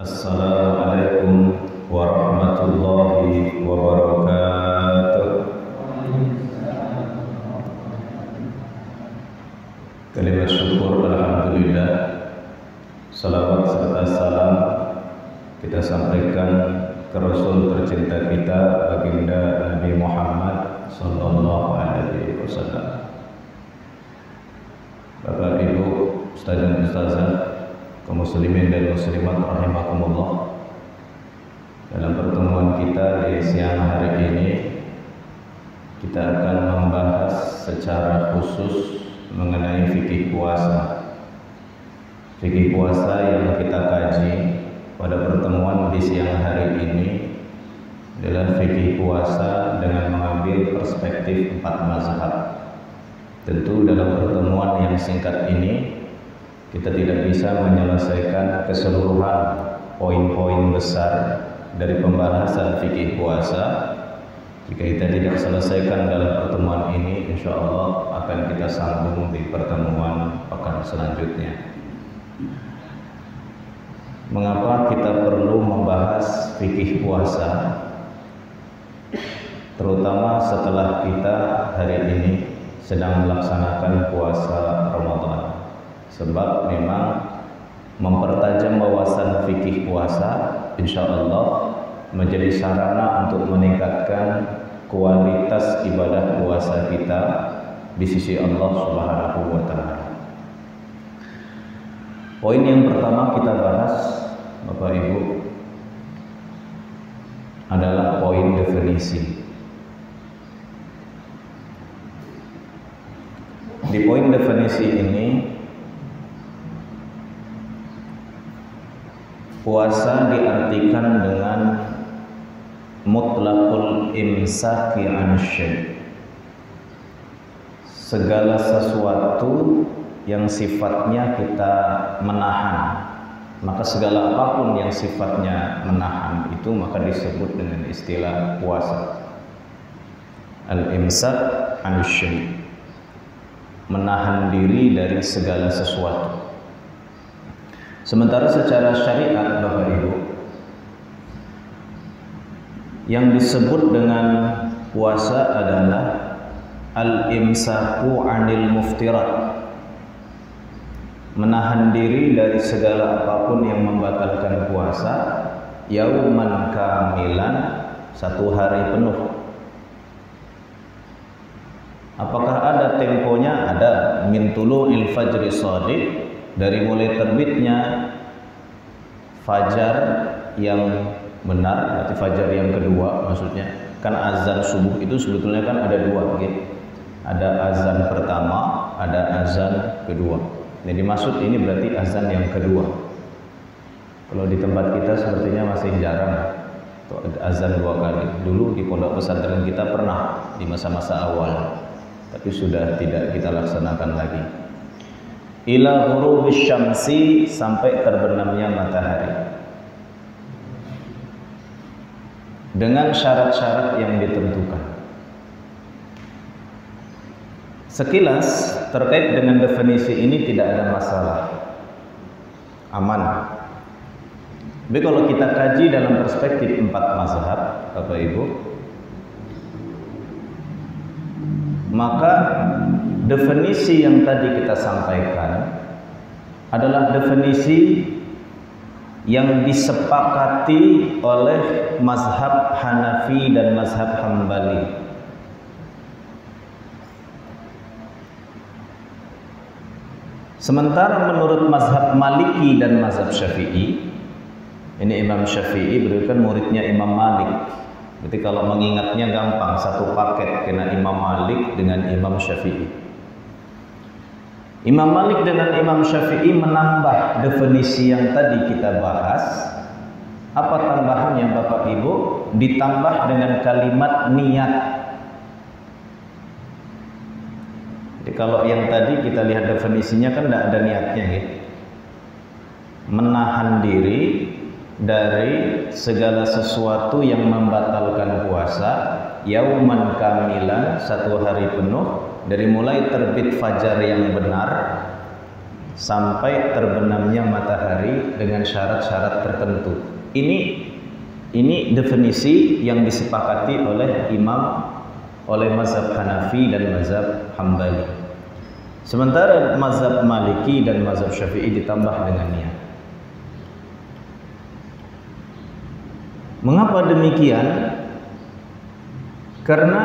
Assalamualaikum warahmatullahi wabarakatuh. Kalimat syukur alhamdulillah, salawat serta salam kita sampaikan ke Rasul tercinta kita, baginda Nabi Muhammad sallallahu alaihi wasallam. Bapak Ibu, Ustaz dan Ustazah, kaum muslimin dan muslimat rahimakumullah. Dalam pertemuan kita di siang hari ini, kita akan membahas secara khusus mengenai fikih puasa. Fikih puasa yang kita kaji pada pertemuan di siang hari ini adalah fikih puasa dengan mengambil perspektif 4 mazhab. Tentu dalam pertemuan yang singkat ini kita tidak bisa menyelesaikan keseluruhan poin-poin besar dari pembahasan fikih puasa. Jika kita tidak selesaikan dalam pertemuan ini, insya Allah akan kita sambung di pertemuan pekan selanjutnya. Mengapa kita perlu membahas fikih puasa, terutama setelah kita hari ini sedang melaksanakan puasa Ramadan? Sebab memang mempertajam wawasan fikih puasa insya Allah menjadi sarana untuk meningkatkan kualitas ibadah puasa kita di sisi Allah Subhanahu wa Ta'ala. Poin yang pertama kita bahas, Bapak Ibu, adalah poin definisi. Di poin definisi ini, puasa diartikan dengan mutlaqul imsaki an syai', segala sesuatu yang sifatnya kita menahan. Maka segala apapun yang sifatnya menahan itu maka disebut dengan istilah puasa. Al-imsak an syai', menahan diri dari segala sesuatu. Sementara secara syariat, Bapak Ibu, yang disebut dengan puasa adalah al-imsaku anil muftirat, menahan diri dari segala apapun yang membatalkan puasa, yauman kamilan, satu hari penuh. Apakah ada temponya? Ada. Min tulu'il fajri shadiq, dari mulai terbitnya fajar yang benar, berarti fajar yang kedua maksudnya. Kan azan subuh itu sebetulnya kan ada dua, gitu. Ada azan pertama, ada azan kedua. Jadi maksud ini berarti azan yang kedua. Kalau di tempat kita sepertinya masih jarang azan 2 kali. Dulu di pondok pesantren kita pernah di masa-masa awal, tapi sudah tidak kita laksanakan lagi. Ila ghurubis syamsi, sampai terbenamnya matahari, dengan syarat-syarat yang ditentukan. Sekilas terkait dengan definisi ini tidak ada masalah, aman. Tapi kalau kita kaji dalam perspektif 4 mazhab, Bapak Ibu, maka definisi yang tadi kita sampaikan adalah definisi yang disepakati oleh mazhab Hanafi dan mazhab Hambali. Sementara menurut mazhab Maliki dan mazhab Syafi'i, ini Imam Syafi'i beliau kan muridnya Imam Malik. Berarti kalau mengingatnya gampang, satu paket kena Imam Malik dengan Imam Syafi'i. Imam Malik dengan Imam Syafi'i menambah definisi yang tadi kita bahas. Apa tambahannya Bapak Ibu? Ditambah dengan kalimat niat. Jadi kalau yang tadi kita lihat definisinya kan tidak ada niatnya, gitu. Menahan diri dari segala sesuatu yang membatalkan puasa, yauman kamilan, satu hari penuh, dari mulai terbit fajar yang benar sampai terbenamnya matahari dengan syarat-syarat tertentu. Ini definisi yang disepakati oleh mazhab Hanafi dan mazhab Hambali. Sementara mazhab Maliki dan mazhab Syafi'i ditambah dengan niat. Mengapa demikian? Karena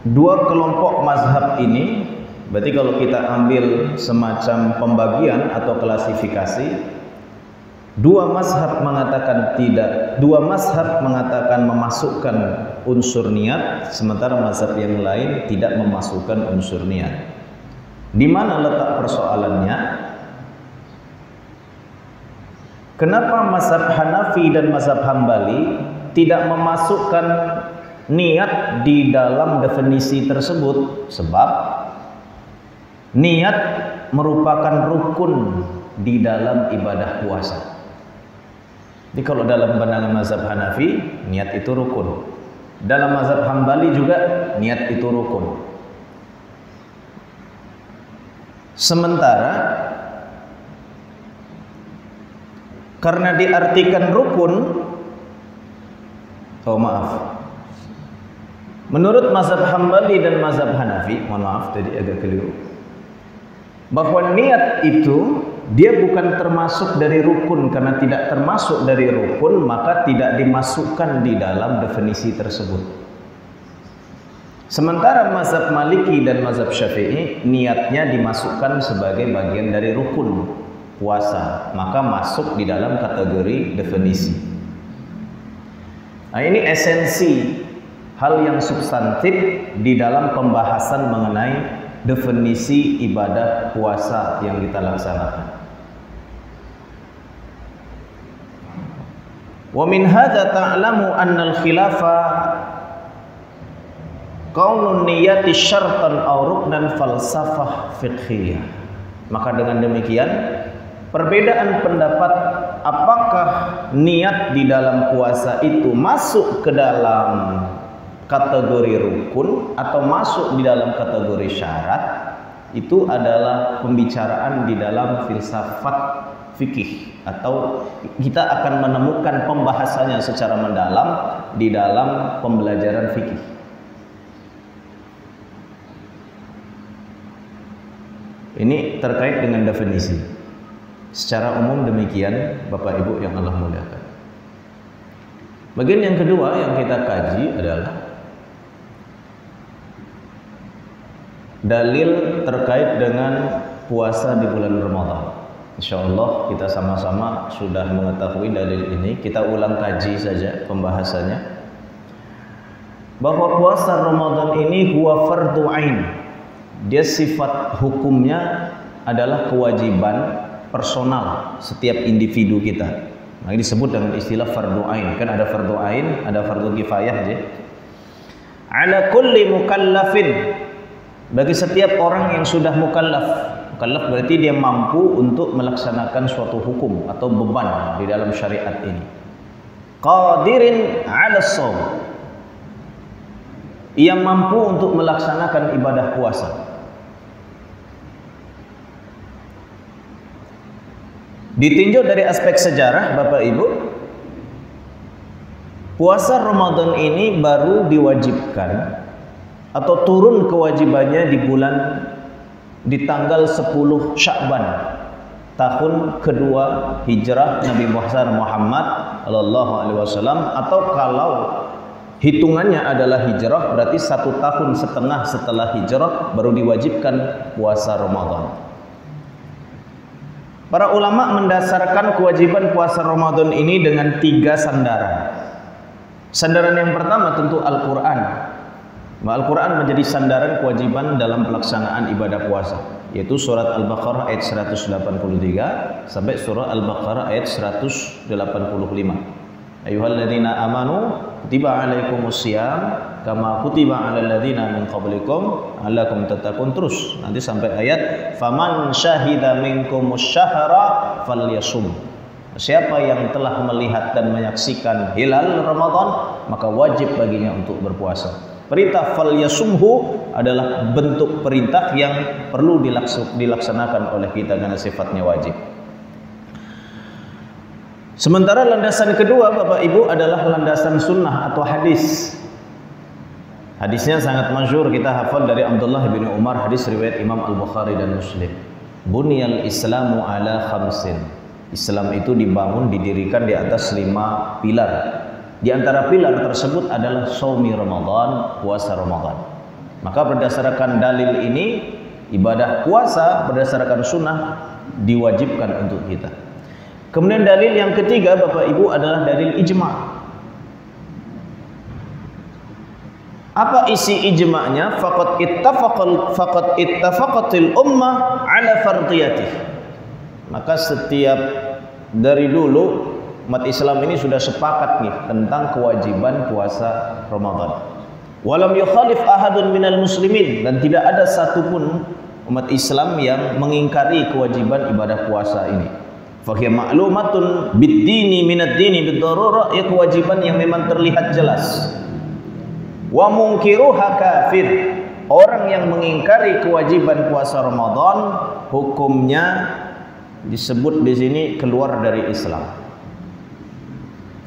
dua kelompok mazhab ini, berarti kalau kita ambil semacam pembagian atau klasifikasi, dua mazhab mengatakan tidak, dua mazhab mengatakan memasukkan unsur niat, sementara mazhab yang lain tidak memasukkan unsur niat. Di mana letak persoalannya? Kenapa mazhab Hanafi dan mazhab Hambali tidak memasukkan niat di dalam definisi tersebut? Sebab niat merupakan rukun di dalam ibadah puasa. Jadi kalau dalam pandangan mazhab Hanafi, niat itu rukun. Dalam mazhab Hambali juga niat itu rukun. Sementara karena diartikan rukun, menurut mazhab Hambali dan mazhab Hanafi, mohon maaf tadi agak keliru, bahwa niat itu dia bukan termasuk dari rukun. Karena tidak termasuk dari rukun, maka tidak dimasukkan di dalam definisi tersebut. Sementara mazhab Maliki dan mazhab Syafi'i, niatnya dimasukkan sebagai bagian dari rukun puasa, maka masuk di dalam kategori definisi. Nah, ini esensi hal yang substantif di dalam pembahasan mengenai definisi ibadah puasa yang kita laksanakan. Wa min hadza ta'lamu anna al-khilafa kaunun niyati syartan aw ruknan falsafah fiqhiyah. Maka dengan demikian, perbedaan pendapat apakah niat di dalam puasa itu masuk ke dalam kategori rukun atau masuk di dalam kategori syarat, itu adalah pembicaraan di dalam filsafat fikih, atau kita akan menemukan pembahasannya secara mendalam di dalam pembelajaran fikih. Ini terkait dengan definisi. Secara umum demikian, Bapak Ibu yang Allah muliakan. Bagian yang kedua yang kita kaji adalah dalil terkait dengan puasa di bulan Ramadan. Insya Allah kita sama-sama sudah mengetahui dalil ini. Kita ulang kaji saja pembahasannya. Bahwa puasa Ramadan ini huwa fardu ain. Dia sifat hukumnya adalah kewajiban personal setiap individu kita. Nah, ini disebut dengan istilah fardu ain. Kan ada fardu ain, ada fardu kifayah aja. Ala kulli mukallafin, bagi setiap orang yang sudah mukallaf. Mukallaf berarti dia mampu untuk melaksanakan suatu hukum atau beban di dalam syariat ini. Qadirin 'ala shaum, ia mampu untuk melaksanakan ibadah puasa. Ditinjau dari aspek sejarah, Bapak Ibu, puasa Ramadan ini baru diwajibkan atau turun kewajibannya di tanggal 10 Sya'ban tahun kedua hijrah Nabi Muhammad sallallahu alaihi wasallam, atau kalau hitungannya adalah hijrah berarti 1,5 tahun setelah hijrah baru diwajibkan puasa Ramadan. Para ulama mendasarkan kewajiban puasa Ramadan ini dengan 3 sandaran. Sandaran yang pertama tentu Al-Quran. Al-Quran menjadi sandaran kewajiban dalam pelaksanaan ibadah puasa, yaitu surat Al-Baqarah ayat 183 sampai surah Al-Baqarah ayat 185. Ayyuhalladzina amanu kutiba alaikumusiyam kama kutiba alal ladzina min qablikum la'allakum tattaqun, terus nanti sampai ayat faman syahida minkumus syahra falyasum. Siapa yang telah melihat dan menyaksikan hilal Ramadan, maka wajib baginya untuk berpuasa. Perintah falyasumhu adalah bentuk perintah yang perlu dilaksanakan oleh kita karena sifatnya wajib. Sementara landasan kedua Bapak Ibu adalah landasan sunnah atau hadis. Hadisnya sangat masyhur, kita hafal dari Abdullah bin Umar, hadis riwayat Imam Al-Bukhari dan Muslim. Bunyal Islamu ala khamsin. Islam itu dibangun, didirikan di atas 5 pilar. Di antara pilar tersebut adalah shaumi Ramadan, puasa Ramadan. Maka berdasarkan dalil ini, ibadah puasa berdasarkan sunnah diwajibkan untuk kita. Kemudian dalil yang ketiga Bapak Ibu adalah dalil ijma'. Apa isi ijma'nya? Faqad ittafaqatil ummah ala fardiyatih. Maka setiap dari dulu umat Islam ini sudah sepakat nih tentang kewajiban puasa Ramadan. Walam yukhalif ahadun minal muslimin, dan tidak ada satupun umat Islam yang mengingkari kewajiban ibadah puasa ini. Fa hiya ma'lumatun bid-dini minad dini bid-darurah, ya kewajiban yang memang terlihat jelas. Wa munkiruha kafir. Orang yang mengingkari kewajiban puasa Ramadan, hukumnya disebut di sini keluar dari Islam.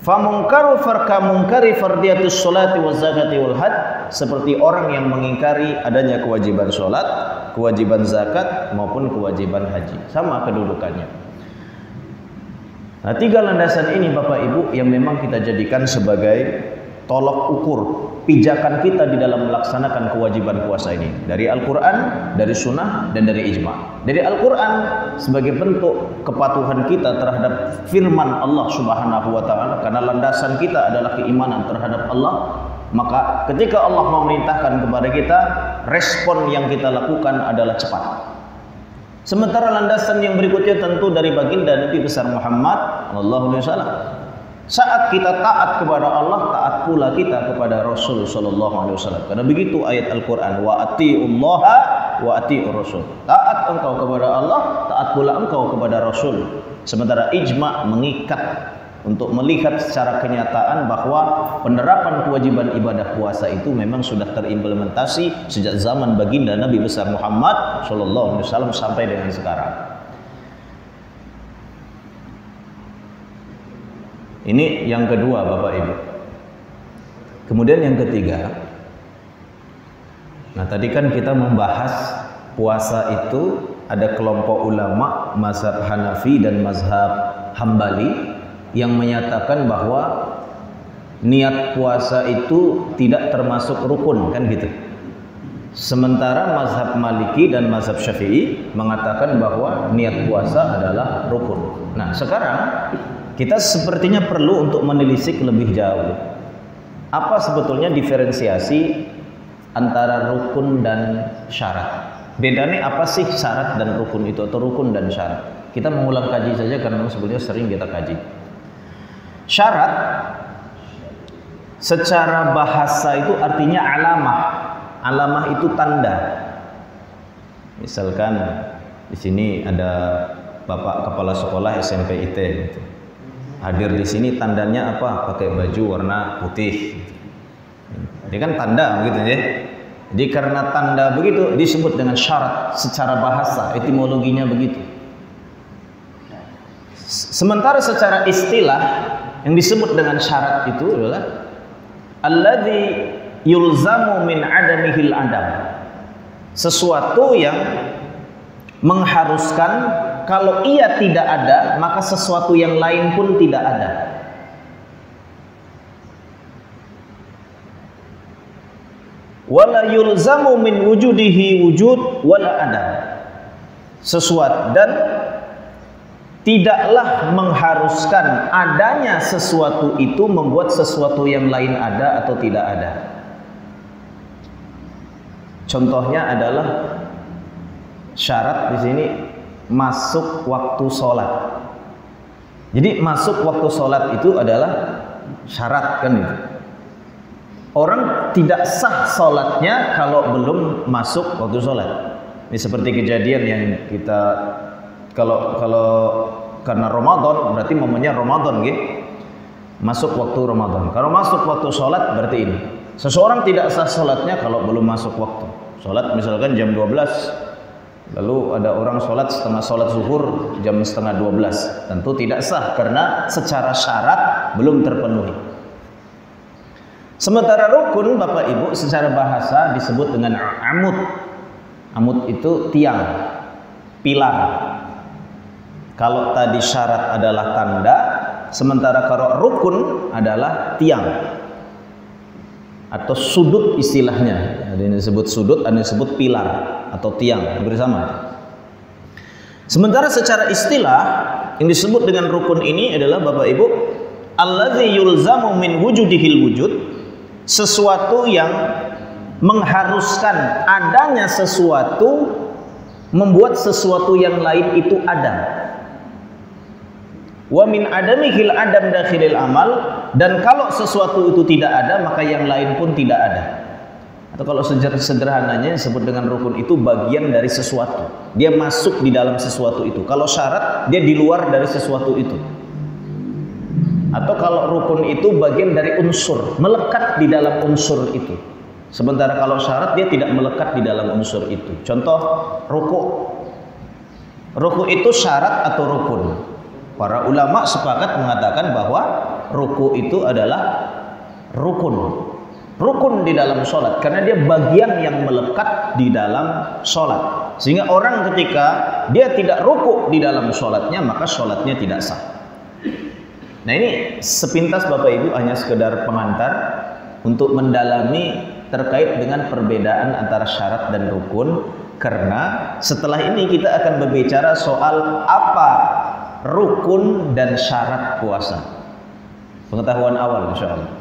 Fa munkaru farka munkari fardiyatus sholati waz zakati wal hajj, seperti orang yang mengingkari adanya kewajiban sholat, kewajiban zakat maupun kewajiban haji. Sama kedudukannya. Nah, 3 landasan ini Bapak Ibu yang memang kita jadikan sebagai tolok ukur pijakan kita di dalam melaksanakan kewajiban puasa ini, dari Al-Quran, dari Sunnah, dan dari Ijma'. Dari Al-Quran sebagai bentuk kepatuhan kita terhadap firman Allah Subhanahu wa Ta'ala, karena landasan kita adalah keimanan terhadap Allah. Maka ketika Allah memerintahkan kepada kita, respon yang kita lakukan adalah cepat. Sementara landasan yang berikutnya tentu dari baginda Nabi besar Muhammad sallallahu alaihi wasallam. Saat kita taat kepada Allah, taat pula kita kepada Rasul sallallahu alaihi wasallam. Karena begitu ayat Al-Qur'an, wa atiullaha wa atiur rasul. Taat engkau kepada Allah, taat pula engkau kepada Rasul. Sementara ijma' mengikat untuk melihat secara kenyataan bahwa penerapan kewajiban ibadah puasa itu memang sudah terimplementasi sejak zaman baginda Nabi besar Muhammad sallallahu alaihi wasallam sampai dengan sekarang. Ini yang kedua Bapak Ibu. Kemudian yang ketiga, nah tadi kan kita membahas puasa itu ada kelompok ulama mazhab Hanafi dan mazhab Hambali yang menyatakan bahwa niat puasa itu tidak termasuk rukun, kan gitu. Sementara mazhab Maliki dan mazhab Syafi'i mengatakan bahwa niat puasa adalah rukun. Nah sekarang kita sepertinya perlu untuk menelisik lebih jauh. Apa sebetulnya diferensiasi antara rukun dan syarat? Bedanya apa sih syarat dan rukun itu, atau rukun dan syarat? Kita mengulang kaji saja karena sebetulnya sering kita kaji. Syarat secara bahasa itu artinya alamah. Alamah itu tanda. Misalkan di sini ada Bapak kepala sekolah SMP IT gitu. Hadir di sini tandanya apa? Pakai baju warna putih. Ini kan tanda begitu ya. Jadi karena tanda begitu disebut dengan syarat secara bahasa, etimologinya begitu. Sementara secara istilah yang disebut dengan syarat itu adalah alladzi yulzamu min adamihil adam. Sesuatu yang mengharuskan kalau ia tidak ada, maka sesuatu yang lain pun tidak ada. Wala yulzamu min wujudihi wujud wala adam. Sesuatu dan tidaklah mengharuskan adanya sesuatu itu membuat sesuatu yang lain ada atau tidak ada. Contohnya adalah syarat di sini masuk waktu sholat. Jadi masuk waktu sholat itu adalah syarat, kan itu. Orang tidak sah sholatnya kalau belum masuk waktu sholat. Ini seperti kejadian yang kita kalau karena Ramadan berarti momennya Ramadan gitu. Masuk waktu Ramadan. Kalau masuk waktu sholat berarti ini. Seseorang tidak sah sholatnya kalau belum masuk waktu Sholat misalkan jam 12, lalu ada orang sholat setengah sholat zuhur jam setengah 12, tentu tidak sah karena secara syarat belum terpenuhi. Sementara rukun Bapak Ibu secara bahasa disebut dengan amud. Amud itu tiang, pilar. Kalau tadi syarat adalah tanda, sementara kalau rukun adalah tiang atau sudut istilahnya. Ada yang disebut sudut, ada yang disebut pilar atau tiang, bersama. Sementara secara istilah yang disebut dengan rukun ini adalah Bapak Ibu, allazi yulzamu min wujudihil wujud, sesuatu yang mengharuskan adanya sesuatu, membuat sesuatu yang lain itu ada. Wa min adamihil adam dakhilil amal, dan kalau sesuatu itu tidak ada maka yang lain pun tidak ada. Atau kalau sederhananya disebut dengan rukun itu bagian dari sesuatu, dia masuk di dalam sesuatu itu. Kalau syarat dia di luar dari sesuatu itu. Atau kalau rukun itu bagian dari unsur, melekat di dalam unsur itu. Sementara kalau syarat dia tidak melekat di dalam unsur itu. Contoh ruku. Ruku itu syarat atau rukun? Para ulama sepakat mengatakan bahwa ruku itu adalah rukun. Rukun di dalam sholat karena dia bagian yang melekat di dalam sholat. Sehingga orang ketika dia tidak ruku di dalam sholatnya maka sholatnya tidak sah. Nah ini sepintas Bapak Ibu hanya sekedar pengantar untuk mendalami terkait dengan perbedaan antara syarat dan rukun, karena setelah ini kita akan berbicara soal apa rukun dan syarat puasa. Pengetahuan awal insyaallah.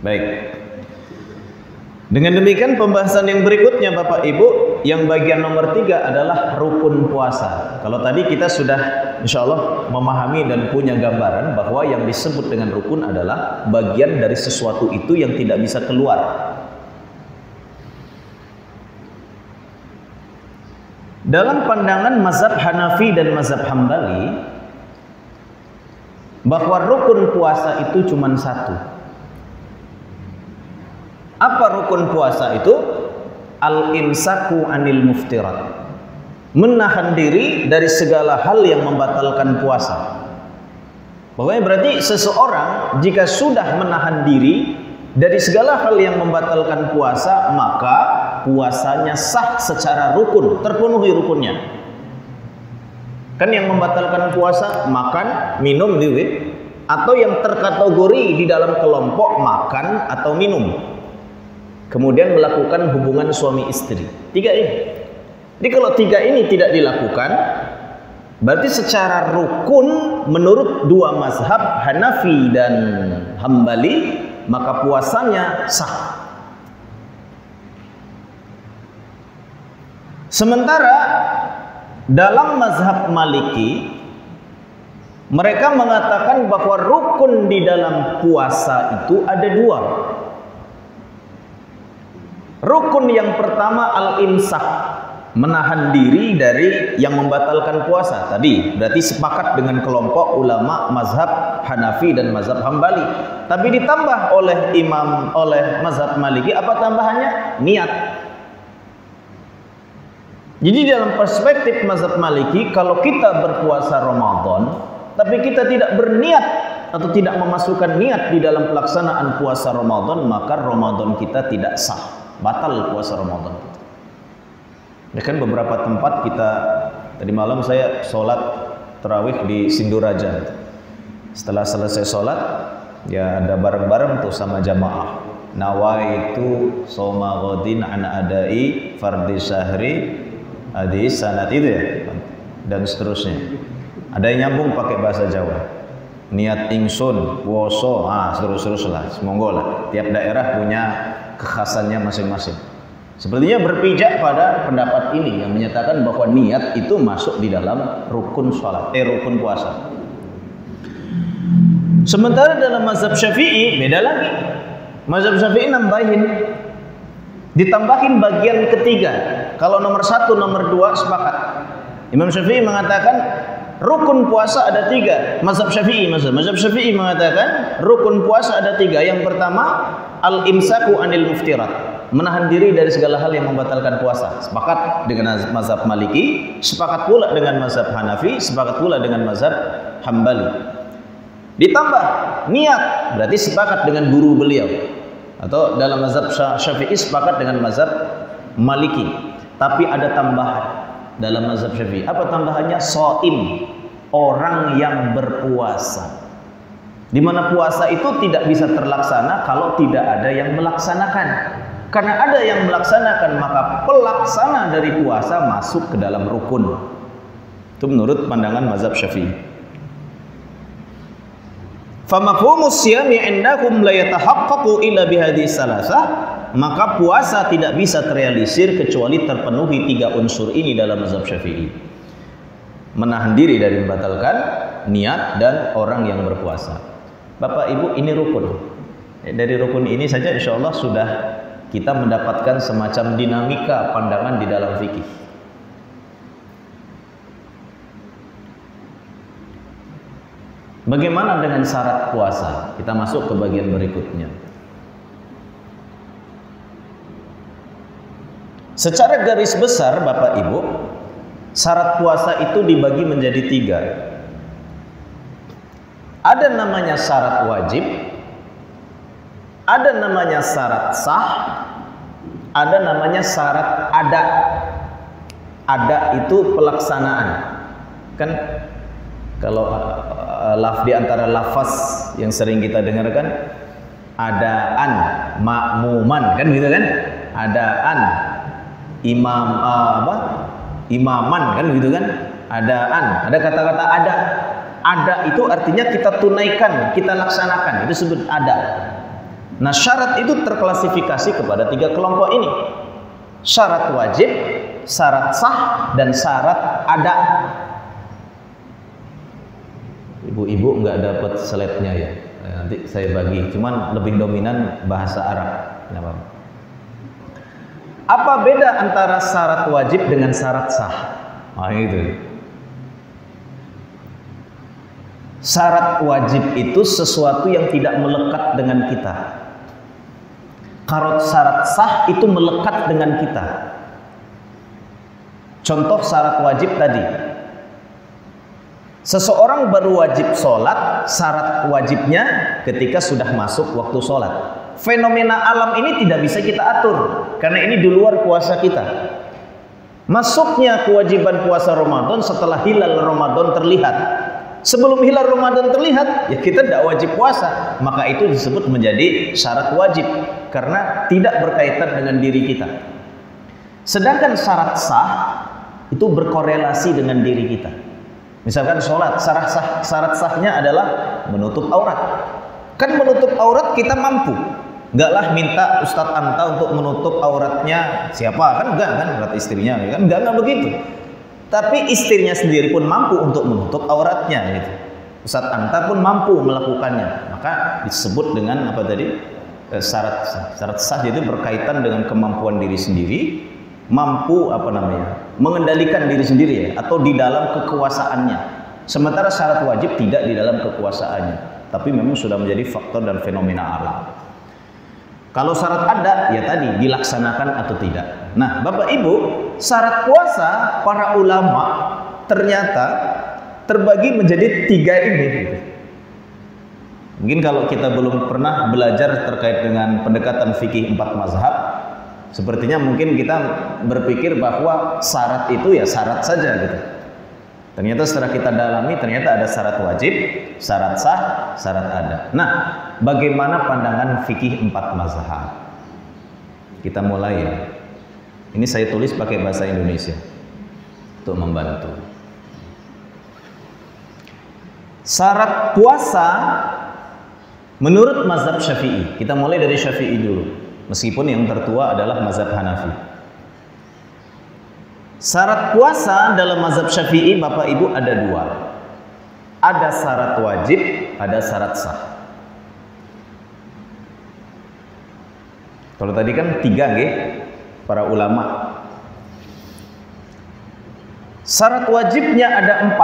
Baik. Dengan demikian pembahasan yang berikutnya Bapak Ibu, yang bagian nomor 3 adalah rukun puasa. Kalau tadi kita sudah insya Allah memahami dan punya gambaran bahwa yang disebut dengan rukun adalah bagian dari sesuatu itu yang tidak bisa keluar. Dalam pandangan mazhab Hanafi dan mazhab Hambali, bahwa rukun puasa itu cuma satu. Apa rukun puasa itu? Al-imsaku anil muftirat, menahan diri dari segala hal yang membatalkan puasa. Pokoknya berarti seseorang jika sudah menahan diri dari segala hal yang membatalkan puasa, maka puasanya sah secara rukun, terpenuhi rukunnya. Kan yang membatalkan puasa makan, minum, duit, atau yang terkategori di dalam kelompok makan atau minum, kemudian melakukan hubungan suami istri. 3 ini. Jadi kalau 3 ini tidak dilakukan, berarti secara rukun menurut dua mazhab Hanafi dan Hambali, maka puasanya sah. Sementara dalam mazhab Maliki, mereka mengatakan bahwa rukun di dalam puasa itu ada 2. Rukun yang pertama al-imsak, menahan diri dari yang membatalkan puasa. Tadi berarti sepakat dengan kelompok ulama mazhab Hanafi dan mazhab Hambali. Tapi ditambah oleh mazhab Maliki, apa tambahannya? Niat. Jadi dalam perspektif mazhab Maliki, kalau kita berpuasa Ramadan tapi kita tidak berniat atau tidak memasukkan niat di dalam pelaksanaan puasa Ramadan, maka Ramadan kita tidak sah. Batal puasa Ramadan. Ya kan beberapa tempat kita, tadi malam saya sholat tarawih di Sinduraja. Setelah selesai sholat, ya ada bareng-bareng tuh sama jamaah. Nawaitu soma ghadin an adai fardhi syahri adi sanat itu ya, dan seterusnya. Ada yang nyambung pakai bahasa Jawa. Niat ingsun, woso, terus lah. Semoga lah. Tiap daerah punya kekhasannya masing-masing. Sepertinya berpijak pada pendapat ini yang menyatakan bahwa niat itu masuk di dalam rukun sholat, rukun puasa. Sementara dalam mazhab Syafi'i beda lagi. Mazhab Syafi'i ditambahin bagian ketiga. Kalau nomor 1, nomor 2 sepakat. Imam Syafi'i mengatakan Rukun puasa ada 3. Mazhab Syafi'i mengatakan rukun puasa ada 3. Yang pertama, al-imsaku anil muftirat, menahan diri dari segala hal yang membatalkan puasa. Sepakat dengan mazhab Maliki, sepakat pula dengan mazhab Hanafi, sepakat pula dengan mazhab Hambali. Ditambah niat, berarti sepakat dengan guru beliau. Atau dalam mazhab Syafi'i sepakat dengan mazhab Maliki. Tapi ada tambahan dalam mazhab Syafi'i. Apa tambahannya? Shaim, orang yang berpuasa. Di mana puasa itu tidak bisa terlaksana kalau tidak ada yang melaksanakan. Karena ada yang melaksanakan, maka pelaksana dari puasa masuk ke dalam rukun. Itu menurut pandangan mazhab Syafi'i. Famafhumus siyami indakum la yatahaqqaqu illa bihadhihi salasah, maka puasa tidak bisa terrealisir kecuali terpenuhi 3 unsur ini dalam mazhab Syafi'i. Menahan diri dari membatalkan, niat, dan orang yang berpuasa. Bapak Ibu, ini rukun. Dari rukun ini saja insya Allah sudah kita mendapatkan semacam dinamika pandangan di dalam fikih. Bagaimana dengan syarat puasa? Kita masuk ke bagian berikutnya. Secara garis besar Bapak Ibu, syarat puasa itu dibagi menjadi 3. Ada namanya syarat wajib, ada namanya syarat sah, ada namanya syarat ada. Ada itu pelaksanaan. Kan kalau di antara lafaz yang sering kita dengarkan, adaan, makmuman, kan gitu kan? Adaan, imaman, kan gitu kan? Adaan, ada kata-kata ada. Ada itu artinya kita tunaikan, kita laksanakan, itu disebut ada. Nah, syarat itu terklasifikasi kepada 3 kelompok ini. Syarat wajib, syarat sah, dan syarat ada. Ibu-ibu nggak dapat slide-nya ya. Nanti saya bagi, cuman lebih dominan bahasa Arab. Apa beda antara syarat wajib dengan syarat sah? Nah, itu. Syarat wajib itu sesuatu yang tidak melekat dengan kita. Kalau syarat sah itu melekat dengan kita. Contoh syarat wajib tadi. Seseorang baru wajib sholat, syarat wajibnya ketika sudah masuk waktu sholat. Fenomena alam ini tidak bisa kita atur, karena ini di luar kuasa kita. Masuknya kewajiban puasa Ramadan setelah hilal Ramadan terlihat. Sebelum hilal Ramadan terlihat, ya kita tidak wajib puasa. Maka itu disebut menjadi syarat wajib, karena tidak berkaitan dengan diri kita. Sedangkan syarat sah itu berkorelasi dengan diri kita. Misalkan sholat, syarat sahnya adalah menutup aurat. Kan menutup aurat kita mampu. Enggaklah minta Ustadz Anta untuk menutup auratnya siapa, kan enggak kan, aurat istrinya kan enggak begitu. Tapi istrinya sendiri pun mampu untuk menutup auratnya gitu. Ustadz Anta pun mampu melakukannya. Maka disebut dengan apa tadi? Syarat sah itu berkaitan dengan kemampuan diri sendiri, mampu mengendalikan diri sendiri ya, atau di dalam kekuasaannya. Sementara syarat wajib tidak di dalam kekuasaannya, tapi memang sudah menjadi faktor dan fenomena alam. Kalau syarat ada, ya tadi dilaksanakan atau tidak. Nah, Bapak Ibu, syarat puasa para ulama ternyata terbagi menjadi 3 ini. Mungkin kalau kita belum pernah belajar terkait dengan pendekatan fikih 4 mazhab, sepertinya mungkin kita berpikir bahwa syarat itu ya syarat saja gitu. Ternyata setelah kita dalami, ternyata ada syarat wajib, syarat sah, syarat ada. Nah, bagaimana pandangan fikih 4 mazhab? Kita mulai ya. Ini saya tulis pakai bahasa Indonesia untuk membantu. Syarat puasa menurut mazhab Syafi'i. Kita mulai dari Syafi'i dulu. Meskipun yang tertua adalah mazhab Hanafi. Syarat puasa dalam mazhab Syafi'i, Bapak Ibu, ada 2. Ada syarat wajib, ada syarat sah. Kalau tadi kan 3 nggih, para ulama. Syarat wajibnya ada 4.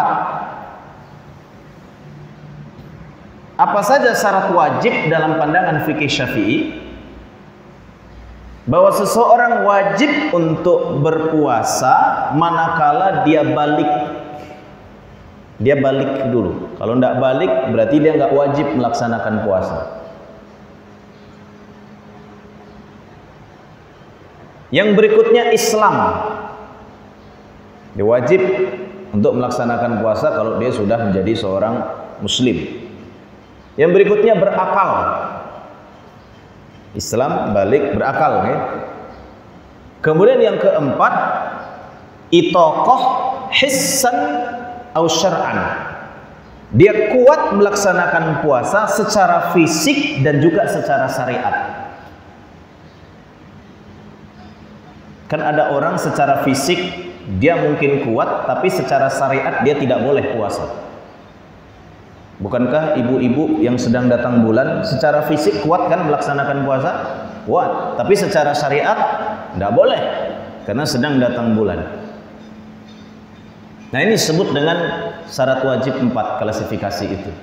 Apa saja syarat wajib dalam pandangan fikih Syafi'i? Bahwa seseorang wajib untuk berpuasa manakala dia balik. Dia balik dulu. Kalau tidak balik berarti dia nggak wajib melaksanakan puasa. Yang berikutnya Islam. Dia wajib untuk melaksanakan puasa kalau dia sudah menjadi seorang muslim. Yang berikutnya berakal. Islam balik berakal, okay? Kemudian yang keempat, itoqoh hissan au syar'an. Dia kuat melaksanakan puasa secara fisik dan juga secara syariat. Kan ada orang secara fisik dia mungkin kuat, tapi secara syariat dia tidak boleh puasa. Bukankah ibu-ibu yang sedang datang bulan secara fisik kuat kan melaksanakan puasa? Kuat, tapi secara syariat tidak boleh karena sedang datang bulan. Nah, ini disebut dengan syarat wajib 4 klasifikasi itu.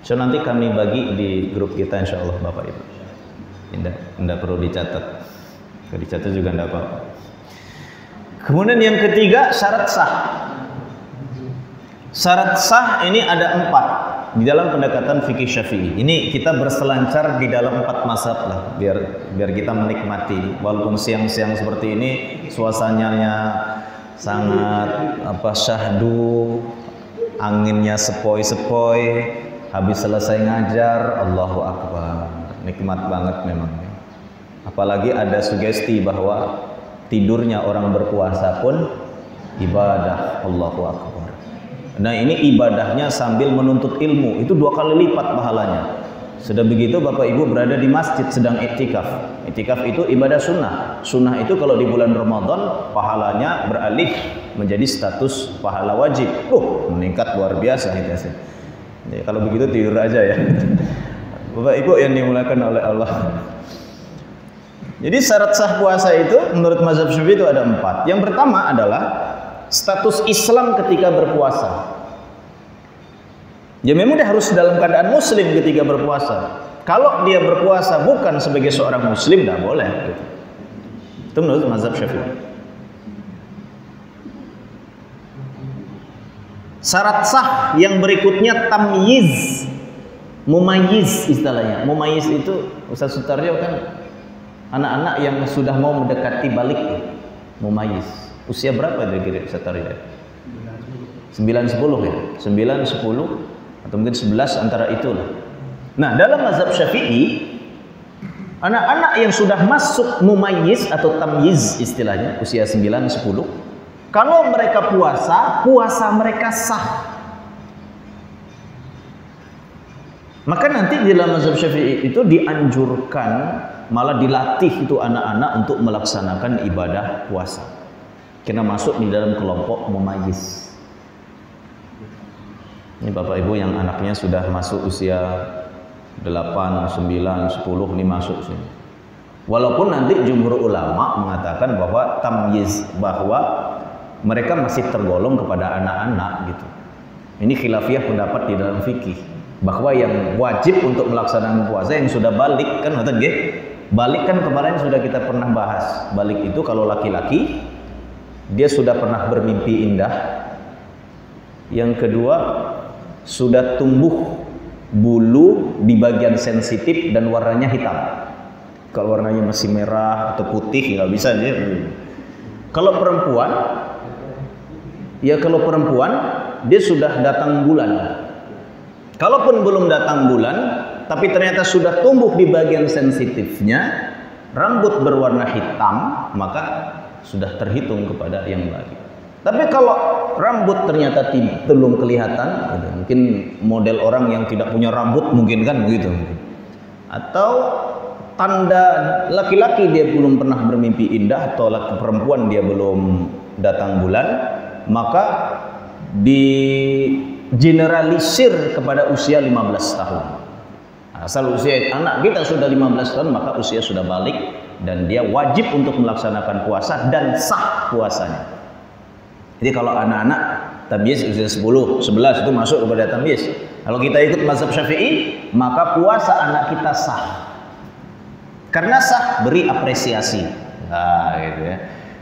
So nanti kami bagi di grup kita insya Allah Bapak Ibu. Tidak perlu dicatat. Kalau dicatat juga tidak apa-apa. Kemudian yang ketiga syarat sah. Syarat sah ini ada 4 di dalam pendekatan fikih Syafi'i. Ini kita berselancar di dalam 4 mazhab lah, biar kita menikmati. Walaupun siang-siang seperti ini suasananya sangat syahdu, anginnya sepoi-sepoi, habis selesai ngajar, Allahu Akbar, nikmat banget memang. Apalagi ada sugesti bahwa tidurnya orang berpuasa pun ibadah, Allahu Akbar. Nah, ini ibadahnya sambil menuntut ilmu, itu 2 kali lipat pahalanya. Sudah begitu Bapak Ibu berada di masjid sedang iktikaf. Iktikaf itu ibadah sunnah. Sunnah itu kalau di bulan Ramadan pahalanya beralih menjadi status pahala wajib. Meningkat luar biasa gitu. Ya, kalau begitu tidur aja ya. Bapak Ibu yang dimuliakan oleh Allah. Jadi syarat sah puasa itu menurut mazhab Syafi'i itu ada 4. Yang pertama adalah status Islam ketika berpuasa. Ya memang dia harus dalam keadaan muslim ketika berpuasa. Kalau dia berpuasa bukan sebagai seorang muslim, tidak boleh. Itu menurut mazhab Syafi'i. Syarat sah yang berikutnya tamyiz, mumayyiz istilahnya. Mumayyiz itu Ustaz Sutarjo kan anak-anak yang sudah mau mendekati balik, mumayyiz. Usia berapa kira-kira Ustaz Sutarjo? 9-10 ya? 9-10 atau mungkin 11 antara itulah. Nah, dalam mazhab Syafi'i, anak-anak yang sudah masuk mumayyiz atau tamyiz istilahnya, usia 9-10, kalau mereka puasa mereka sah. Maka nanti di dalam mazhab Syafi'i itu dianjurkan, malah dilatih itu anak-anak untuk melaksanakan ibadah puasa. Kena masuk di dalam kelompok mumayyiz. Ini Bapak Ibu yang anaknya sudah masuk usia 8, 9, 10 ini masuk sini. Walaupun nanti jumhur ulama mengatakan bahwa tamyiz, bahwa mereka masih tergolong kepada anak-anak gitu. Ini khilafiyah pendapat di dalam fikih, bahwa yang wajib untuk melaksanakan puasa yang sudah balik kan, balik kan kemarin sudah kita pernah bahas. Balik itu kalau laki-laki dia sudah pernah bermimpi indah. Yang kedua, sudah tumbuh bulu di bagian sensitif dan warnanya hitam. Kalau warnanya masih merah atau putih nggak bisa dia. Kalau perempuan dia sudah datang bulan. Kalaupun belum datang bulan, tapi ternyata sudah tumbuh di bagian sensitifnya, rambut berwarna hitam, maka sudah terhitung kepada yang lagi. Tapi kalau rambut ternyata belum kelihatan, gitu. Mungkin model orang yang tidak punya rambut mungkin kan begitu. Atau tanda laki-laki dia belum pernah bermimpi indah, atau perempuan dia belum datang bulan, maka digeneralisir kepada usia 15 tahun. Asal usia anak kita sudah 15 tahun, maka usia sudah balik dan dia wajib untuk melaksanakan puasa dan sah puasanya. Jadi kalau anak-anak Tamyiz usia 10, 11 itu masuk kepada tamyiz. Kalau kita ikut mazhab Syafi'i, maka puasa anak kita sah. Karena sah, beri apresiasi. Nah, gitu ya.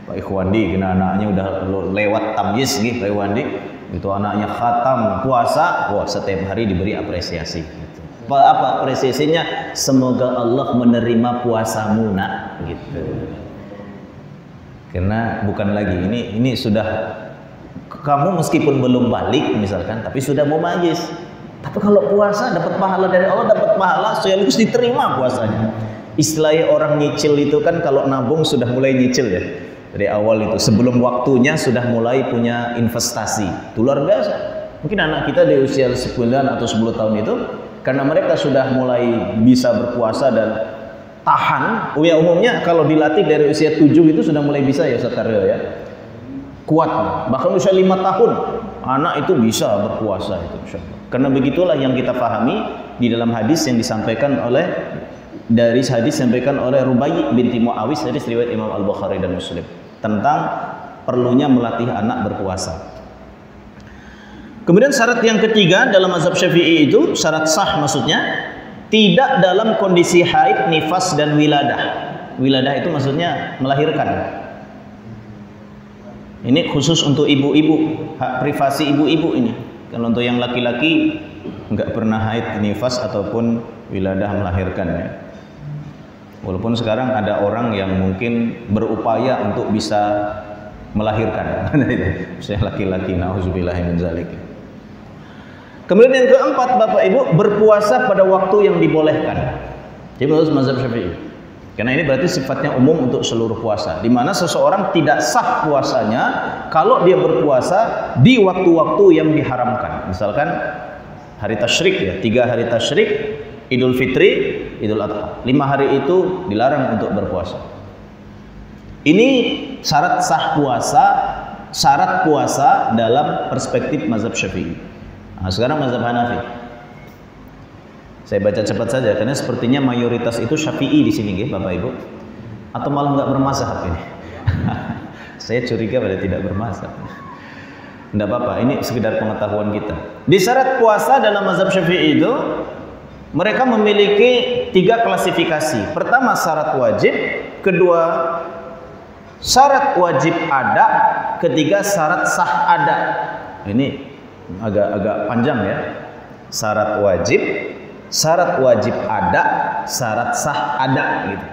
Pak Ikhwandi, kena anaknya udah lewat tamyiz gitu, Pak Ikhwandi. Itu anaknya khatam puasa, wah setiap hari diberi apresiasi. Gitu. Apa apresiasinya? Semoga Allah menerima puasamu, nak. Gitu. Karena bukan lagi ini sudah kamu meskipun belum balik misalkan, tapi sudah mau majlis. Tapi kalau puasa dapat pahala dari Allah, dapat pahala sekaligus diterima puasanya. Istilahnya orang nyicil itu kan kalau nabung sudah mulai nyicil ya. Dari awal itu sebelum waktunya sudah mulai punya investasi. Itu luar biasa. Mungkin anak kita di usia 9 atau 10 tahun itu karena mereka sudah mulai bisa berpuasa dan tahan. Umumnya kalau dilatih dari usia 7 itu sudah mulai bisa ya Ustaz Karyo ya. Kuat. Bahkan usia 5 tahun anak itu bisa berpuasa itu insyaallah. Karena begitulah yang kita pahami di dalam hadis yang disampaikan oleh Rubai binti Muawis dari riwayat Imam Al-Bukhari dan Muslim tentang perlunya melatih anak berpuasa. Kemudian syarat yang ketiga dalam mazhab Syafi'i itu syarat sah maksudnya tidak dalam kondisi haid, nifas dan wiladah. Wiladah itu maksudnya melahirkan. Ini khusus untuk ibu-ibu, hak privasi ibu-ibu ini. Kalau untuk yang laki-laki nggak pernah haid, nifas ataupun wiladah melahirkan ya. Walaupun sekarang ada orang yang mungkin berupaya untuk bisa melahirkan. Saya laki-laki, nauzubillahi min zalik. Kemudian yang keempat Bapak Ibu, berpuasa pada waktu yang dibolehkan. Jadi menurut mazhab Syafi'i. Karena ini berarti sifatnya umum untuk seluruh puasa. Di mana seseorang tidak sah puasanya kalau dia berpuasa di waktu-waktu yang diharamkan. Misalkan hari tasyrik ya, 3 hari tasyrik, Idul Fitri, Idul Adha. 5 hari itu dilarang untuk berpuasa. Ini syarat sah puasa, syarat puasa dalam perspektif mazhab Syafi'i. Nah, sekarang mazhab Hanafi. Saya baca cepat saja karena sepertinya mayoritas itu Syafi'i di sini, gitu, Bapak Ibu. Atau malah nggak bermazhab ini. Saya curiga pada tidak bermazhab. Tidak apa-apa, ini sekedar pengetahuan kita. Di syarat puasa dalam mazhab Syafi'i itu mereka memiliki 3 klasifikasi. Pertama syarat wajib, kedua syarat wajib ada, ketiga syarat sah ada. Ini agak panjang ya. Syarat wajib ada, syarat sah ada gitu.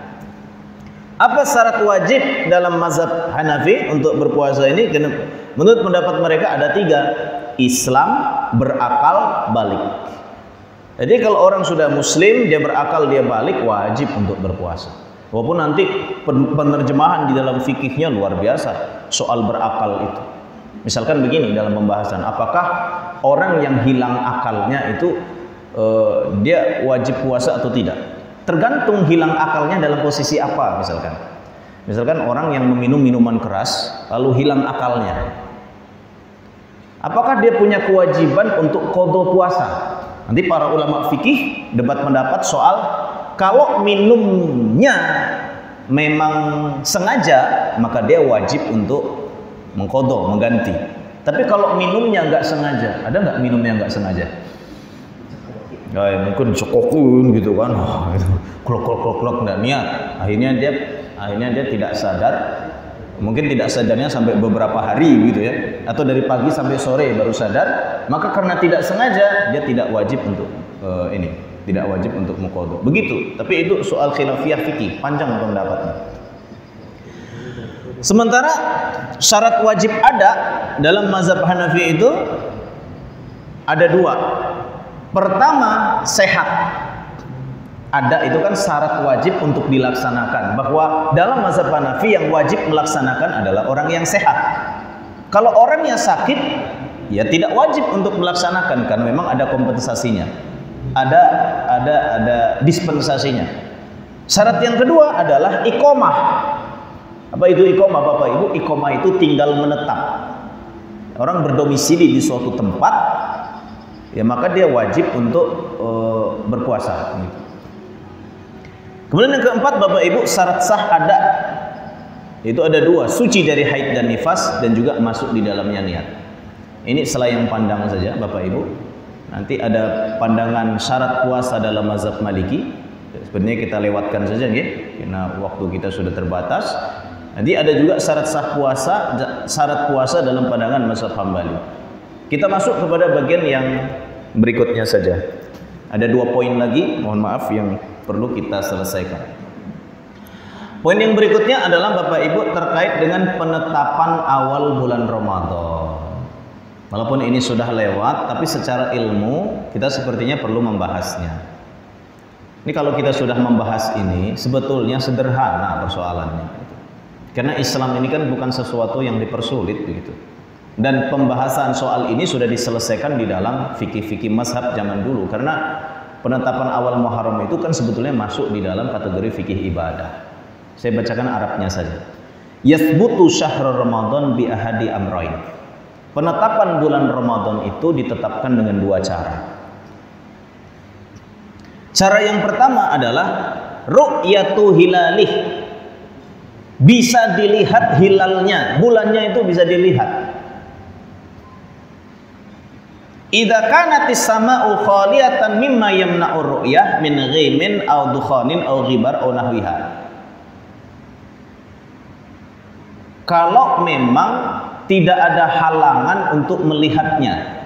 Apa syarat wajib dalam mazhab Hanafi untuk berpuasa ini? Menurut pendapat mereka ada 3. Islam, berakal, balik. Jadi kalau orang sudah muslim, dia berakal, dia balik, wajib untuk berpuasa. Walaupun nanti penerjemahan di dalam fikihnya luar biasa soal berakal itu. Misalkan begini dalam pembahasan, apakah orang yang hilang akalnya itu dia wajib puasa atau tidak? Tergantung hilang akalnya dalam posisi apa. Misalkan orang yang meminum minuman keras lalu hilang akalnya, apakah dia punya kewajiban untuk qadha puasa? Nanti para ulama fikih debat pendapat soal kalau minumnya memang sengaja maka dia wajib untuk mengqadha, mengganti. Tapi kalau minumnya nggak sengaja, ada nggak minumnya nggak sengaja? Ya, mungkin cekokun gitu kan, klok nggak niat, akhirnya dia tidak sadar, mungkin tidak sadarnya sampai beberapa hari gitu ya, atau dari pagi sampai sore baru sadar, maka karena tidak sengaja dia tidak wajib untuk tidak wajib untuk mengqadha. Begitu, tapi itu soal khilafiyah fikih, panjang pendapatnya. Sementara syarat wajib ada dalam mazhab Hanafi itu ada 2. Pertama, sehat. Ada itu kan syarat wajib untuk dilaksanakan, bahwa dalam mazhab Hanafi yang wajib melaksanakan adalah orang yang sehat. Kalau orang yang sakit, ya tidak wajib untuk melaksanakan karena memang ada kompensasinya. Ada dispensasinya. Syarat yang kedua adalah iqomah. Apa itu iqomah Bapak Ibu? Iqomah itu tinggal menetap. Orang berdomisili di suatu tempat, ya maka dia wajib untuk berpuasa. Kemudian yang keempat Bapak Ibu, syarat sah ada. Itu ada 2, suci dari haid dan nifas dan juga masuk di dalamnya niat. Ini selayang pandang saja Bapak Ibu. Nanti ada pandangan syarat puasa dalam mazhab Maliki. Sebenarnya kita lewatkan saja ya, karena waktu kita sudah terbatas. Nanti ada juga syarat sah puasa, syarat puasa dalam pandangan mazhab Hambali. Kita masuk kepada bagian yang berikutnya saja. Ada 2 poin lagi, mohon maaf, yang perlu kita selesaikan. Poin yang berikutnya adalah Bapak Ibu terkait dengan penetapan awal bulan Ramadan. Walaupun ini sudah lewat, tapi secara ilmu kita sepertinya perlu membahasnya. Ini kalau kita sudah membahas ini, sebetulnya sederhana persoalannya. Karena Islam ini kan bukan sesuatu yang dipersulit begitu. Dan pembahasan soal ini sudah diselesaikan di dalam fikih-fikih mazhab zaman dulu. Karena penetapan awal Muharram itu kan sebetulnya masuk di dalam kategori fikih ibadah. Saya bacakan Arabnya saja. Yathbutu syahrul Ramadan bi ahadi amrain. Penetapan bulan Ramadan itu ditetapkan dengan 2 cara. Cara yang pertama adalah ru'yatu hilalih. Bisa dilihat hilalnya, bulannya itu bisa dilihat. Idza kanatis sama'u khaliyatan mimma yamna'u ru'yah min ghimin aw dukhanin aw ghibar aw nahwiha. Kalau memang tidak ada halangan untuk melihatnya.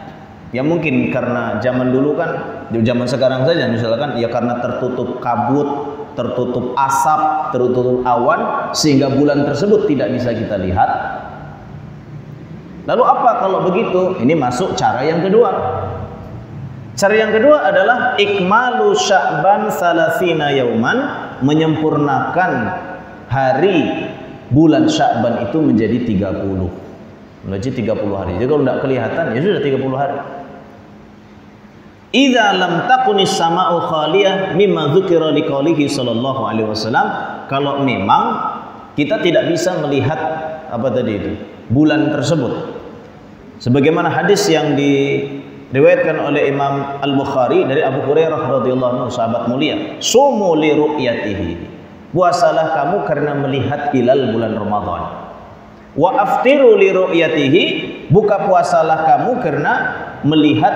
Ya mungkin karena zaman dulu kan, zaman sekarang saja misalkan ya karena tertutup kabut, tertutup asap, tertutup awan sehingga bulan tersebut tidak bisa kita lihat. Lalu apa kalau begitu? Ini masuk cara yang kedua. Cara yang kedua adalah ikmalu Sya'ban salasina yauman, menyempurnakan hari bulan Sya'ban itu menjadi 30. Menjadi 30 hari. Jadi kalau tidak kelihatan ya sudah 30 hari. Idza lam takunis sama'u khaliyah mimma dzukira liqaulihi sallallahu alaihi wasallam, kalau memang kita tidak bisa melihat apa tadi itu bulan tersebut. Sebagaimana hadis yang diriwayatkan oleh Imam Al-Bukhari dari Abu Hurairah radhiyallahu anhu, sahabat mulia, sumu li ru'yatihi. Puasalah kamu karena melihat hilal bulan Ramadan. Wa aftiru li ru'yatihi, buka puasalah kamu karena melihat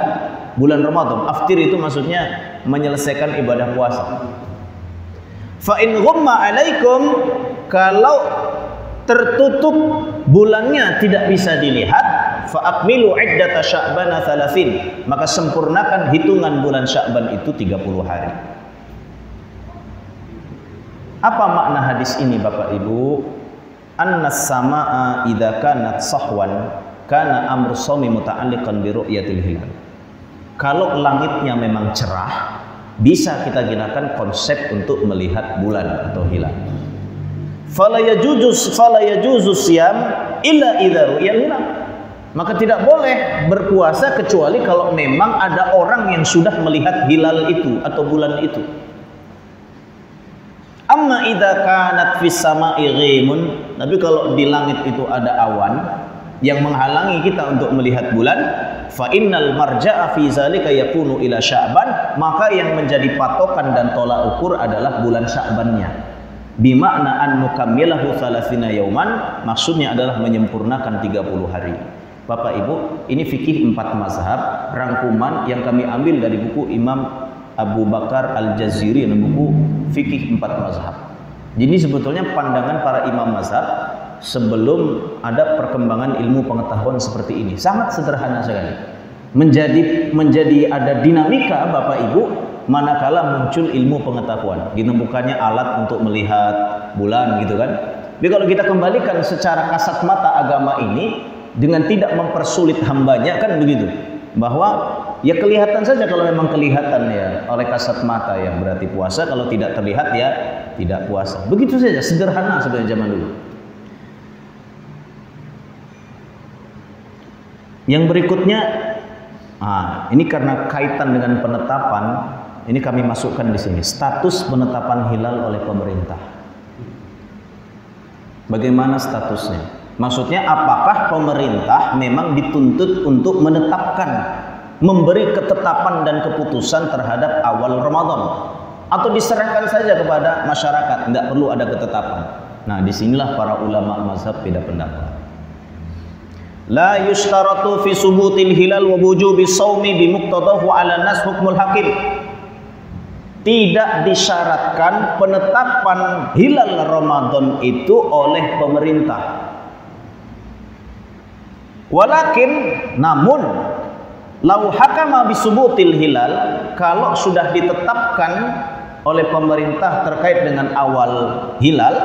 bulan Ramadan. Aftir itu maksudnya menyelesaikan ibadah puasa. Fa in ghumma alaikum, kalau tertutup bulannya tidak bisa dilihat, fa akmilu iddata Sya'ban 30, maka sempurnakan hitungan bulan Sya'ban itu 30 hari. Apa makna hadis ini Bapak Ibu? Annas samaa idza kanat sahwan kana amru shaumi muta'alliqan bi ru'yatil hilal. Kalau langitnya memang cerah, bisa kita gunakan konsep untuk melihat bulan atau hilal. Fala yajuzu siyam illa idza ru'yal hilal. Maka tidak boleh berpuasa kecuali kalau memang ada orang yang sudah melihat hilal itu atau bulan itu. Amma idza kanat fis sama'i ghimun, tapi kalau di langit itu ada awan yang menghalangi kita untuk melihat bulan, fa innal marja'a fi zalika yakunu ila Sya'ban, maka yang menjadi patokan dan tolak ukur adalah bulan Sya'bannya. Bimakna an nukammilahu 30 yauman, maksudnya adalah menyempurnakan 30 hari. Bapak Ibu, ini fikih 4 mazhab, rangkuman yang kami ambil dari buku Imam Abu Bakar Al-Jaziri dan buku fikih 4 mazhab. Jadi sebetulnya pandangan para imam mazhab sebelum ada perkembangan ilmu pengetahuan seperti ini sangat sederhana sekali. Menjadi ada dinamika Bapak Ibu manakala muncul ilmu pengetahuan, ditemukannya alat untuk melihat bulan gitu kan. Jadi kalau kita kembalikan secara kasat mata agama ini dengan tidak mempersulit hambanya kan begitu, bahwa ya kelihatan saja, kalau memang kelihatan ya oleh kasat mata ya berarti puasa, kalau tidak terlihat ya tidak puasa. Begitu saja, sederhana sebenarnya zaman dulu. Yang berikutnya, ini karena kaitan dengan penetapan, ini kami masukkan di sini status penetapan hilal oleh pemerintah. Bagaimana statusnya? Maksudnya apakah pemerintah memang dituntut untuk menetapkan, memberi ketetapan dan keputusan terhadap awal Ramadan, atau diserahkan saja kepada masyarakat, tidak perlu ada ketetapan? Nah, disinilah para ulama mazhab beda pendapat. La yushtaratu fi subutil hilal wa wujubi shaumi bi muqtadahu 'ala nas hukmul hakim. Tidak disyaratkan penetapan hilal Ramadan itu oleh pemerintah. Walakin, namun, lau hakama bisubutil hilal, kalau sudah ditetapkan oleh pemerintah terkait dengan awal hilal,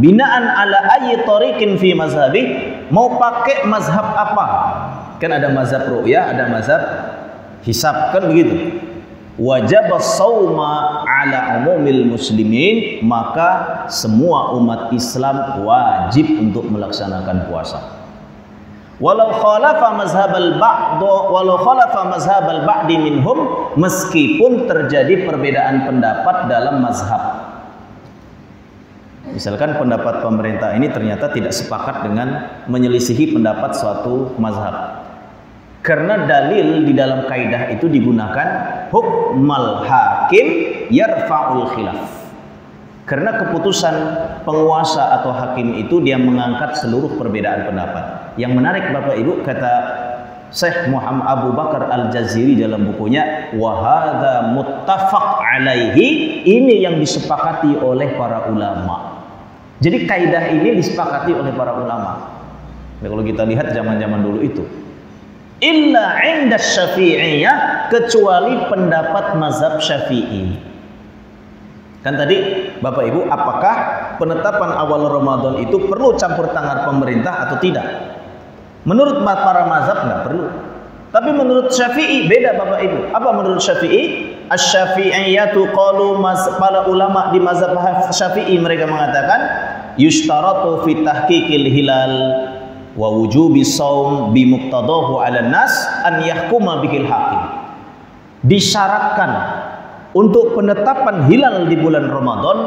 binaan ala ayyi tariqin fi mazhabi, mau pakai mazhab apa? Kan ada mazhab ru'yah, ada mazhab hisab, kan begitu. Wajib shauma ala umumil muslimin, maka semua umat Islam wajib untuk melaksanakan puasa. Walau khalafa mazhabal ba'di minhum, meskipun terjadi perbedaan pendapat dalam mazhab. Misalkan pendapat pemerintah ini ternyata tidak sepakat dengan menyelisihi pendapat suatu mazhab. Karena dalil di dalam kaidah itu digunakan hukmal hakim yarfa'ul khilaf. Karena keputusan penguasa atau hakim itu dia mengangkat seluruh perbedaan pendapat. Yang menarik Bapak Ibu, kata Syekh Muhammad Abu Bakar Al-Jaziri dalam bukunya, wa hadza muttafaq alaihi, ini yang disepakati oleh para ulama. Jadi kaidah ini disepakati oleh para ulama. Nah, kalau kita lihat zaman-zaman dulu itu, illa 'inda Syafi'iyah, kecuali pendapat mazhab Syafi'i. Kan tadi Bapak Ibu, apakah penetapan awal Ramadan itu perlu campur tangan pemerintah atau tidak? Menurut para mazhab nggak perlu. Tapi menurut Syafi'i beda Bapak Ibu. Apa menurut Syafi'i? Asy-Syafi'iyatu qalu, para ulama di mazhab Syafi'i mereka mengatakan yushtaratu fi tahqiqil hilal wa wujubi shaum bi muqtadahu 'ala nas an yahkuma bihil hakim. Disyaratkan untuk penetapan hilal di bulan Ramadan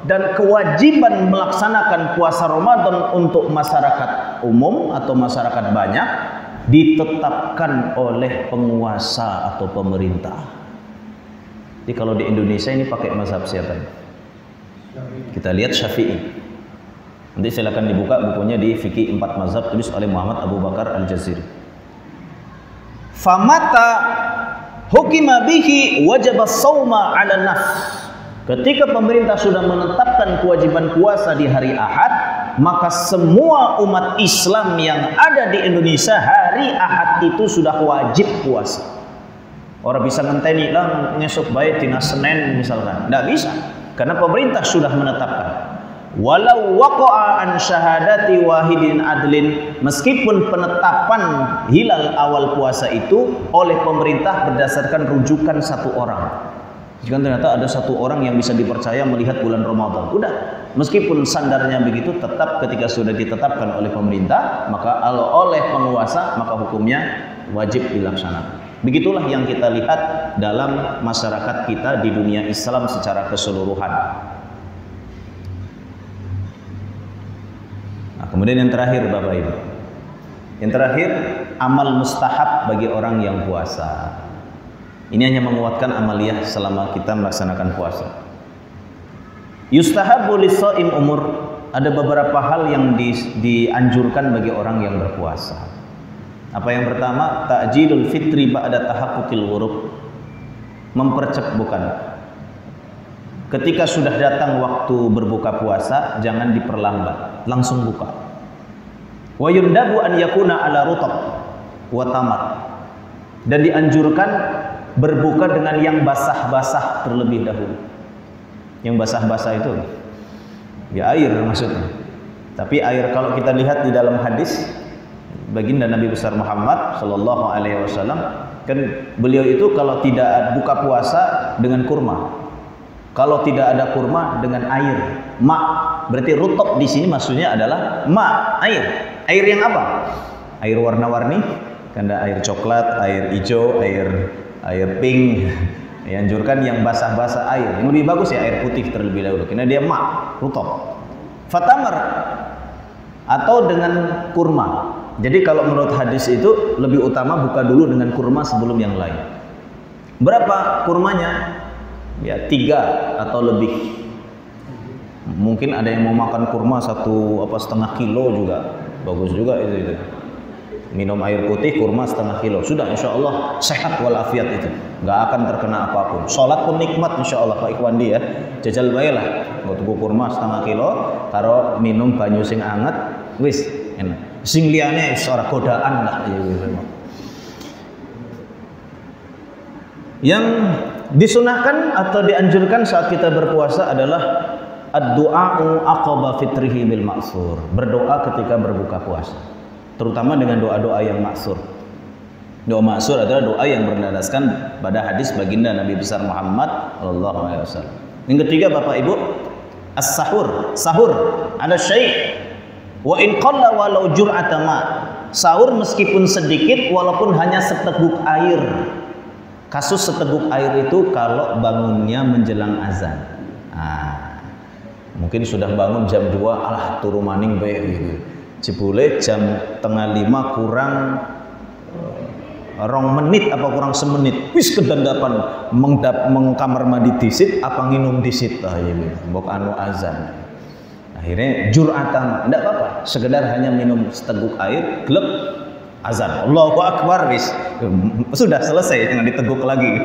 dan kewajiban melaksanakan puasa Ramadan untuk masyarakat umum atau masyarakat banyak ditetapkan oleh penguasa atau pemerintah. Jadi kalau di Indonesia ini pakai mazhab siapa? Kita lihat Syafi'i. Nanti silakan dibuka bukunya di Fikih 4 Mazhab, tulis oleh Muhammad Abu Bakar Al-Jaziri. Famata hukima bihi wajib shauma 'ala nas. Ketika pemerintah sudah menetapkan kewajiban puasa di hari Ahad, maka semua umat Islam yang ada di Indonesia hari Ahad itu sudah wajib puasa. Orang bisa ngenteni lah ngesuk bae dina Senin misalkan. Tidak bisa, karena pemerintah sudah menetapkan. Walau waqa'a an syahadati wahidin adlin, meskipun penetapan hilal awal puasa itu oleh pemerintah berdasarkan rujukan satu orang. Jika ternyata ada satu orang yang bisa dipercaya melihat bulan Ramadan, udah, meskipun sandarnya begitu, tetap ketika sudah ditetapkan oleh pemerintah, maka oleh penguasa, maka hukumnya wajib dilaksanakan. Begitulah yang kita lihat dalam masyarakat kita di dunia Islam secara keseluruhan. Nah, kemudian yang terakhir Bapak Ibu, yang terakhir amal mustahab bagi orang yang puasa. Ini hanya menguatkan amaliyah selama kita melaksanakan puasa. Yustahabbu lis-shaim umur, ada beberapa hal yang dianjurkan bagi orang yang berpuasa. Apa yang pertama? Ta'jilul fitri ba'da tahaqquqil ghurub. Ketika sudah datang waktu berbuka puasa, jangan diperlambat, langsung buka. Wa yundabu an yakuna ala rutab wa tamar. Dan dianjurkan berbuka dengan yang basah-basah terlebih dahulu. Yang basah-basah itu ya air maksudnya. Tapi air, kalau kita lihat di dalam hadis baginda Nabi besar Muhammad sallallahu alaihi wasallam, kan beliau itu kalau tidak buka puasa dengan kurma, kalau tidak ada kurma dengan air, ma. Berarti rutab di sini maksudnya adalah ma, air. Air yang apa? Air warna-warni, kan ada air coklat, air hijau, air pink. Dianjurkan yang basah-basah air. Yang lebih bagus ya air putih terlebih dahulu, karena dia ma, rutab. Fatamar, atau dengan kurma. Jadi kalau menurut hadis itu lebih utama buka dulu dengan kurma sebelum yang lain. Berapa kurmanya? Ya 3 atau lebih. Mungkin ada yang mau makan kurma 1,5 kilo juga, bagus juga itu. minum air putih, kurma setengah kilo, sudah insya Allah sehat walafiat itu, nggak akan terkena apapun. Sholat pun nikmat insya Allah Pak Ikhwandi ya. Jajal bae lah, nggak tuku kurma setengah kilo, karo minum banyu sing anget, wis enak. Sing liyane ora godaan lah. Yang disunahkan atau dianjurkan saat kita berpuasa adalah ad-du'a'u aqaba fitrihi bil ma'sur. Berdoa ketika berbuka puasa, terutama dengan doa-doa yang maksur. Doa maksur adalah doa yang berdasarkan pada hadis baginda Nabi besar Muhammad sallallahu alaihi wasallam. Yang ketiga Bapak Ibu, as-sahur. Sahur ada syai' wa in qalla walau jur'atan ma. Sahur meskipun sedikit walaupun hanya seteguk air. Kasus seteguk air itu kalau bangunnya menjelang azan. Mungkin sudah bangun jam 2, alah turu maning bae gitu. Jebule jam 4:30 kurang 2 menit apa kurang semenit. Wis kedandapan mengkamar mandi disit apa nginum disit mbok anu azan. Akhirnya jur'atan, enggak apa-apa, sekedar hanya minum seteguk air, gleb azan, Allahu Akbar, wis sudah selesai, jangan diteguk lagi.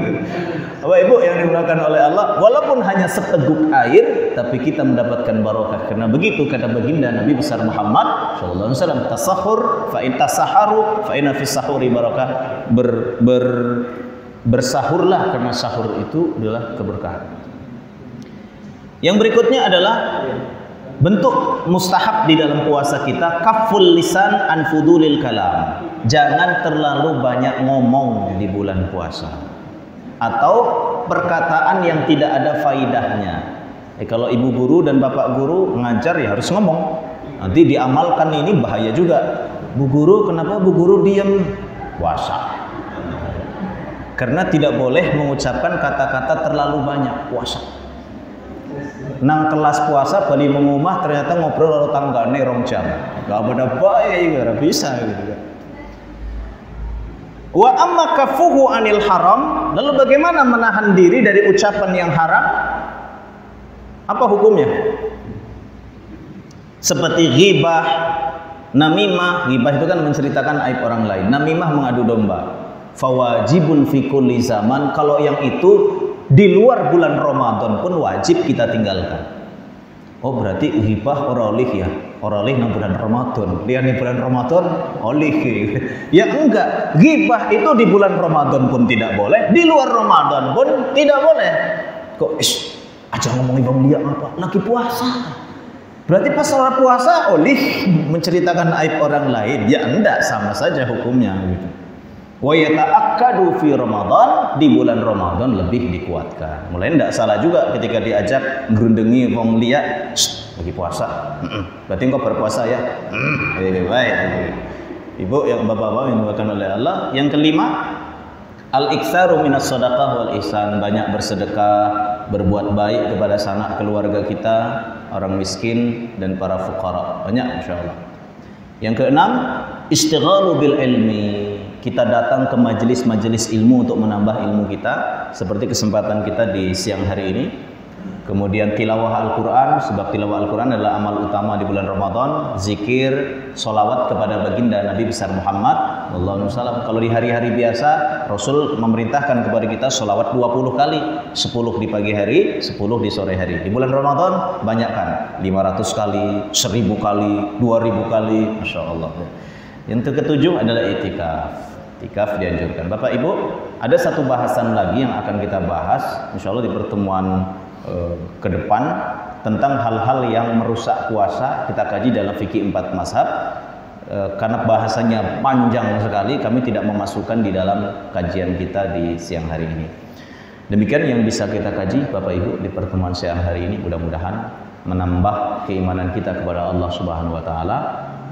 Bapak Ibu yang dimuliakan oleh Allah, walaupun hanya seteguk air, tapi kita mendapatkan barokah. Karena begitu kata baginda Nabi besar Muhammad sallallahu alaihi wasallam, tasahur fa in tasaharu fa inna fis sahuri barakah. Bersahurlah karena sahur itu adalah keberkahan. Yang berikutnya adalah bentuk mustahab di dalam puasa kita, kaful lisan an fudulil kalam. Jangan terlalu banyak ngomong di bulan puasa atau perkataan yang tidak ada faidahnya. Kalau ibu guru dan bapak guru ngajar ya harus ngomong. Nanti diamalkan ini bahaya juga. Bu guru, kenapa bu guru diam? Puasa. Karena tidak boleh mengucapkan kata-kata terlalu banyak puasa. Nang kelas puasa bali mengumah ternyata ngobrol karo tanggane 2 jam. Gak ada bae ora bisa gitu kan. Wa amma kafuhu anil haram, lalu bagaimana menahan diri dari ucapan yang haram? Apa hukumnya? Seperti ghibah, namimah. Ghibah itu kan menceritakan aib orang lain. Namimah mengadu domba. Fawajibun fi kulli zaman. Kalau yang itu di luar bulan Ramadan pun wajib kita tinggalkan. Oh berarti ghibah ora oleh ya, ora oleh nang bulan Ramadan. Liane bulan Ramadan oleh. Ya enggak, ghibah itu di bulan Ramadan pun tidak boleh, di luar Ramadan pun tidak boleh. Kok aja ngomongin bang dia apa? Lagi puasa. Berarti pas salat puasa oleh menceritakan aib orang lain. Ya enggak, sama saja hukumnya gitu. Wa yata'akkadu fi Ramadan, di bulan Ramadan lebih dikuatkan. Mulai tidak salah juga ketika diajak ngerundengi wong liya, lagi puasa. Berarti engkau berpuasa ya. Baik. Ibu yang bapak-bapak yang dimuliakan oleh Allah. Yang kelima, al-iktsaru minas shadaqah wal ihsan, banyak bersedekah, berbuat baik kepada sanak keluarga kita, orang miskin dan para fuqara. Banyak insyaallah. Yang keenam, istighalu bil ilmi. Kita datang ke majelis-majelis ilmu untuk menambah ilmu kita, seperti kesempatan kita di siang hari ini. Kemudian tilawah Al-Quran, sebab tilawah Al-Quran adalah amal utama di bulan Ramadan. Zikir, solawat kepada baginda Nabi besar Muhammad sallallahu alaihi wasallam. Kalau di hari-hari biasa, Rasul memerintahkan kepada kita solawat 20 kali, 10 di pagi hari, 10 di sore hari. Di bulan Ramadan banyakkan, 500 kali, 1000 kali, 2000 kali, Masya Allah. Yang ketujuh adalah itikaf. Itikaf dianjurkan. Bapak Ibu, ada satu bahasan lagi yang akan kita bahas insya Allah di pertemuan ke depan, tentang hal-hal yang merusak puasa. Kita kaji dalam fikih 4 mazhab. Karena bahasanya panjang sekali, kami tidak memasukkan di dalam kajian kita di siang hari ini. Demikian yang bisa kita kaji Bapak Ibu di pertemuan siang hari ini. Mudah-mudahan menambah keimanan kita kepada Allah Subhanahu wa taala,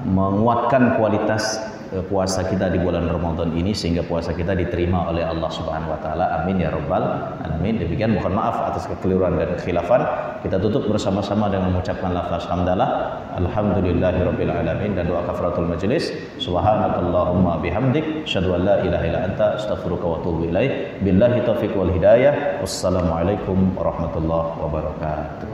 menguatkan kualitas puasa kita di bulan Ramadan ini sehingga puasa kita diterima oleh Allah Subhanahu wa taala. Amin ya rabbal alamin. Demikian, mohon maaf atas kekeliruan dan kekhilafan. Kita tutup bersama-sama dengan mengucapkan lafaz hamdalah, alhamdulillahirabbil alamin, dan doa kafaratul majelis. Subhanakallahumma bihamdik, asyhadu an la ilaha illa anta, astaghfiruka wa atubu ilaik. Billahi taufiq wal hidayah. Wassalamualaikum warahmatullahi wabarakatuh.